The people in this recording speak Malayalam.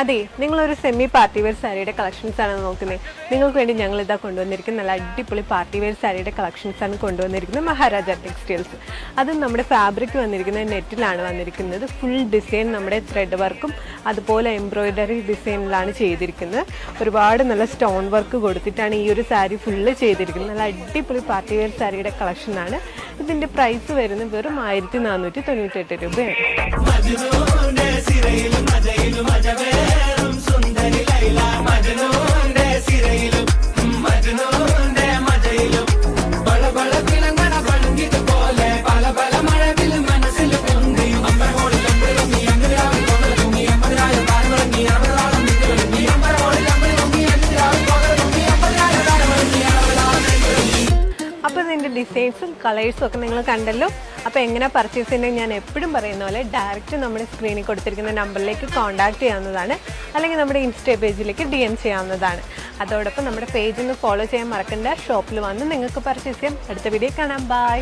അതെ, നിങ്ങളൊരു സെമി പാർട്ടി വെയർ സാരിയുടെ കളക്ഷൻസ് ആണ് നോക്കുന്നത്. നിങ്ങൾക്ക് വേണ്ടി ഞങ്ങൾ ഇതാ കൊണ്ടുവന്നിരിക്കുന്നത് നല്ല അടിപൊളി പാർട്ടി വെയർ സാരിയുടെ കളക്ഷൻസ് ആണ് കൊണ്ടുവന്നിരിക്കുന്നത്. മഹാരാജ ടെക്സ്റ്റൈൽസ്. അത് നമ്മുടെ ഫാബ്രിക് വന്നിരിക്കുന്നത് നെറ്റിലാണ് വന്നിരിക്കുന്നത്. ഫുൾ ഡിസൈൻ നമ്മുടെ ത്രെഡ് വർക്കും അതുപോലെ എംബ്രോയിഡറി ഡിസൈനിലാണ് ചെയ്തിരിക്കുന്നത്. ഒരുപാട് നല്ല സ്റ്റോൺ വർക്ക് കൊടുത്തിട്ടാണ് ഈ ഒരു സാരി ഫുള്ള് ചെയ്തിരിക്കുന്നത്. നല്ല അടിപൊളി പാർട്ടി വെയർ സാരിയുടെ കളക്ഷനാണ്. ഇതിൻ്റെ പ്രൈസ് വരുന്നത് വെറും 1498 രൂപയാണ്. അപ്പോൾ ഇതിൻ്റെ ഡിസൈൻസും കളേഴ്സും ഒക്കെ നിങ്ങൾ കണ്ടല്ലോ. അപ്പോൾ എങ്ങനെ പർച്ചേസ് ചെയ്യണമെങ്കിൽ ഞാൻ എപ്പോഴും പറയുന്ന പോലെ ഡയറക്റ്റ് നമ്മുടെ സ്ക്രീനിൽ കൊടുത്തിരിക്കുന്ന നമ്പറിലേക്ക് കോൺടാക്ട് ചെയ്യാവുന്നതാണ്. അല്ലെങ്കിൽ നമ്മുടെ ഇൻസ്റ്റാ പേജിലേക്ക് DM ചെയ്യാവുന്നതാണ്. അതോടൊപ്പം നമ്മുടെ പേജ് ഒന്ന് ഫോളോ ചെയ്യാൻ മറക്കണ്ട. ഷോപ്പിൽ വന്ന് നിങ്ങൾക്ക് പർച്ചേസ് ചെയ്യാം. അടുത്ത വീഡിയോ കാണാം. ബൈ.